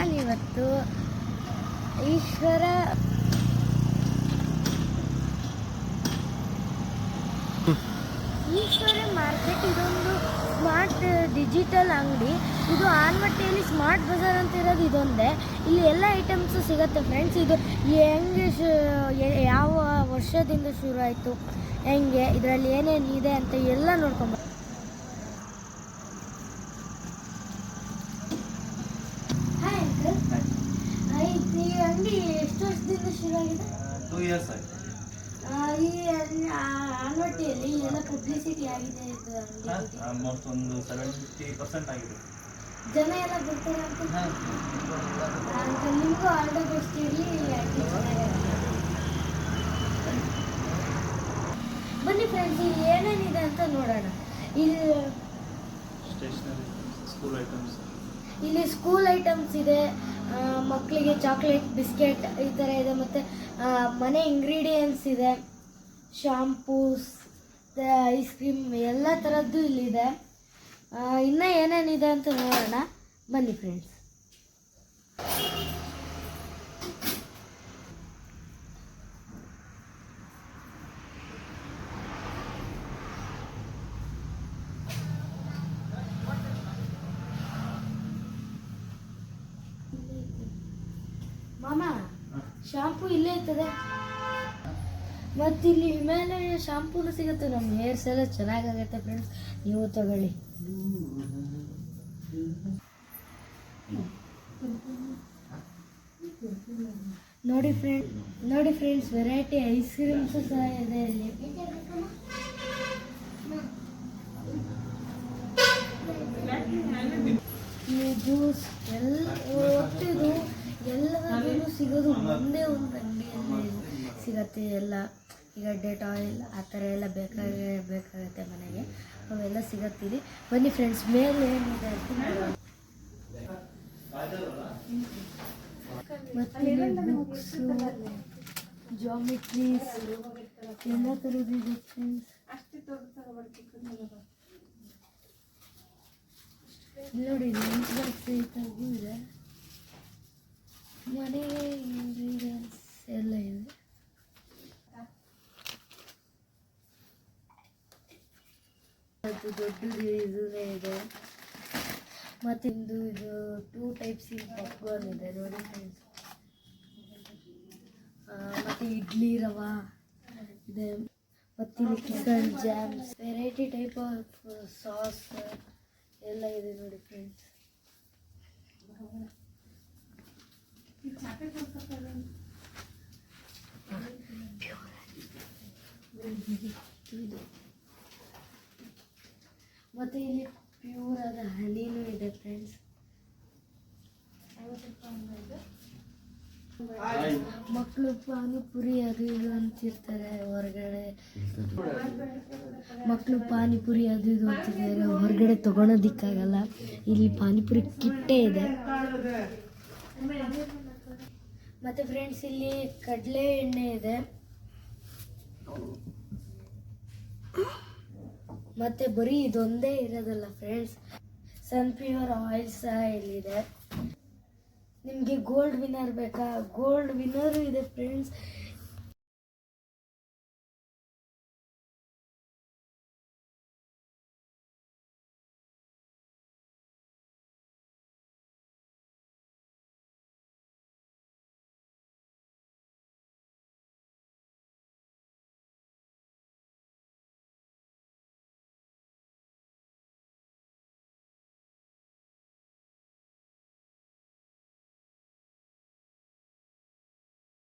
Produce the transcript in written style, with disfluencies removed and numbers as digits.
ನಾನಿವತ್ತು ಈಶ್ವರ ಮಾರ್ಕೆಟ್, ಇದೊಂದು smart digital ಅಂಗಡಿ. ಇದು ಆನ್ಮಟ್ಟೆಯಲ್ಲಿ ಸ್ಮಾರ್ಟ್ ಬಜಾರ್ ಅಂತ ಇರೋದು ಇದೊಂದೇ. ಇಲ್ಲಿ ಎಲ್ಲ ಐಟಮ್ಸು ಸಿಗುತ್ತೆ ಫ್ರೆಂಡ್ಸ್. ಇದು ಹೆಂಗೆ ಯಾವ ವರ್ಷದಿಂದ ಶುರು ಆಯಿತು, ಹೆಂಗೆ ಇದರಲ್ಲಿ ಏನೇನಿದೆ ಅಂತ ಎಲ್ಲ ನೋಡ್ಕೊಂಬ. Hi uncle. ಈ ಅಂಗಡಿ ಎಷ್ಟು ವರ್ಷದಿಂದ ಶುರು ಆಗಿದೆ? 2 years ಆಯಿತು. ಈ ಆನ್ವಟ್ಟಿಯಲ್ಲಿ ಎಲ್ಲ ಪಬ್ಲಿಸಿಟಿ ಆಗಿದೆ ಇದು ಅಂಗಡಿ? ಆಲ್ಮೋಸ್ಟ್ ಒಂದು 70% ಆಗಿದೆ. ಜನ ಎಲ್ಲ ಬರ್ತಾರೆ ಅಂತ ನಿಮಗೂ ಆಲ್ ದ ಬೆಸ್ಟ್ ಇರಲಿ. ಬನ್ನಿ ಫ್ರೆಂಡ್ಸ್, ಇಲ್ಲಿ ಏನೇನಿದೆ ಅಂತ ನೋಡೋಣ. ಇಲ್ಲಿ ಸ್ಟೇಷನರಿ, ಸ್ಕೂಲ್ ಐಟಮ್ಸ್, ಇಲ್ಲಿ ಸ್ಕೂಲ್ ಐಟಮ್ಸ್ ಇದೆ, ಮಕ್ಕಳಿಗೆ ಚಾಕ್ಲೇಟ್, ಬಿಸ್ಕೆಟ್ ಈ ಥರ ಇದೆ. ಮತ್ತು ಮನೆ ಇಂಗ್ರೀಡಿಯೆಂಟ್ಸ್ ಇದೆ, ಶಾಂಪೂಸ್, ಐಸ್ ಕ್ರೀಮ್ ಎಲ್ಲ ಥರದ್ದು ಇಲ್ಲಿದೆ. ಇನ್ನೂ ಏನೇನಿದೆ ಅಂತ ನೋಡೋಣ ಬನ್ನಿ ಫ್ರೆಂಡ್ಸ್. ಮಾಮ, ಶಾಂಪೂ ಇಲ್ಲೇ ಇರ್ತದೆ. ಮತ್ತು ಇಲ್ಲಿ ಹಿಮಾಲಯ ಶಾಂಪೂನು ಸಿಗುತ್ತೆ. ನಮ್ಮ ಹೇರ್ಸ್ ಎಲ್ಲ ಚೆನ್ನಾಗಾಗುತ್ತೆ ಫ್ರೆಂಡ್ಸ್, ನೀವು ತಗೊಳ್ಳಿ. ನೋಡಿ ಫ್ರೆಂಡ್ಸ್, ವೆರೈಟಿ ಐಸ್ ಕ್ರೀಮ್ಸು ಸಹ ಇದೆ ಇಲ್ಲಿ. ಜ್ಯೂಸ್ ಎಲ್ಲ ಒಟ್ಟಿದು ಎಲ್ಲದೂ ಸಿಗೋದು ಒಂದೇ ಒಂದು ಅಂಗಡಿಯಲ್ಲಿ ಸಿಗತ್ತೆ. ಎಲ್ಲ ಈಗ ಡೆಟಾಯಿಲ್ ಆ ಥರ ಎಲ್ಲ ಬೇಕಾಗುತ್ತೆ ಮನೆಗೆ, ಅವೆಲ್ಲ ಸಿಗತ್ತೀರಿ. ಬನ್ನಿ ಫ್ರೆಂಡ್ಸ್, ಮೇಲೆ ಏನಿದೆ ಅಂತ ನೋಡೋಣ. ಮತ್ತು ಬುಕ್ಸು, ಜಾಮಿಟ್ರೀಸ್ ಎಲ್ಲ ಥರದ್ದು ಇದೆ ಫ್ರೆಂಡ್ಸ್. ನೋಡಿ, ಲಂಚ್ ಬಾಕ್ಸ್ ಈ ಥರದ್ದು ಇದೆ. ಮನೆಗೆ ಇಂಗ್ರೀಡಿಯೆಂಟ್ಸ್ ಎಲ್ಲ ಇದೆ. ಅದು ದೊಡ್ಡದು ಇದನ್ನೇ ಇದೆ. ಮತ್ತು ಇದು 2 ಟೈಪ್ಸ್ ಪಾಪ್ಕಾರ್ನ್ ಇದೆ ನೋಡಿ ಫ್ರೆಂಡ್ಸ್. ಮತ್ತು ಇಡ್ಲಿ ರವಾ ಇದೆ. ಮತ್ತು ಇಲ್ಲಿ chicken jams, variety type of sauce ಎಲ್ಲ ಇದೆ ನೋಡಿ ಫ್ರೆಂಡ್ಸ್. ಮತ್ತು ಇಲ್ಲಿ ಪ್ಯೂರ್ ಆದ ಹನಿನೂ ಇದೆ ಫ್ರೆಂಡ್ಸ್. ಮಕ್ಕಳು ಪಾನಿಪುರಿ ಅದು ಇದು ಅಂತಿರ್ತಾರೆ ಹೊರಗಡೆ. ಮಕ್ಕಳು ಪಾನಿಪುರಿ ಅದು ಇದು ಅಂತಿದ್ದಾರೆ, ಹೊರಗಡೆ ತೊಗೊಳೋದಿಕ್ಕಾಗಲ್ಲ. ಇಲ್ಲಿ ಪಾನಿಪುರಿ ಕಿಟ್ಟೇ ಇದೆ. ಮತ್ತು ಫ್ರೆಂಡ್ಸ್, ಇಲ್ಲಿ ಕಡಲೆ ಎಣ್ಣೆ ಇದೆ. ಮತ್ತು ಬರೀ ಇದೊಂದೇ ಇರೋದಲ್ಲ ಫ್ರೆಂಡ್ಸ್, ಸನ್ಫ್ಲವರ್ ಆಯಿಲ್ ಸಹ ಇಲ್ಲಿದೆ. ನಿಮಗೆ ಗೋಲ್ಡ್ ವಿನ್ನರ್ ಬೇಕಾ? ಗೋಲ್ಡ್ ವಿನ್ನರು ಇದೆ ಫ್ರೆಂಡ್ಸ್.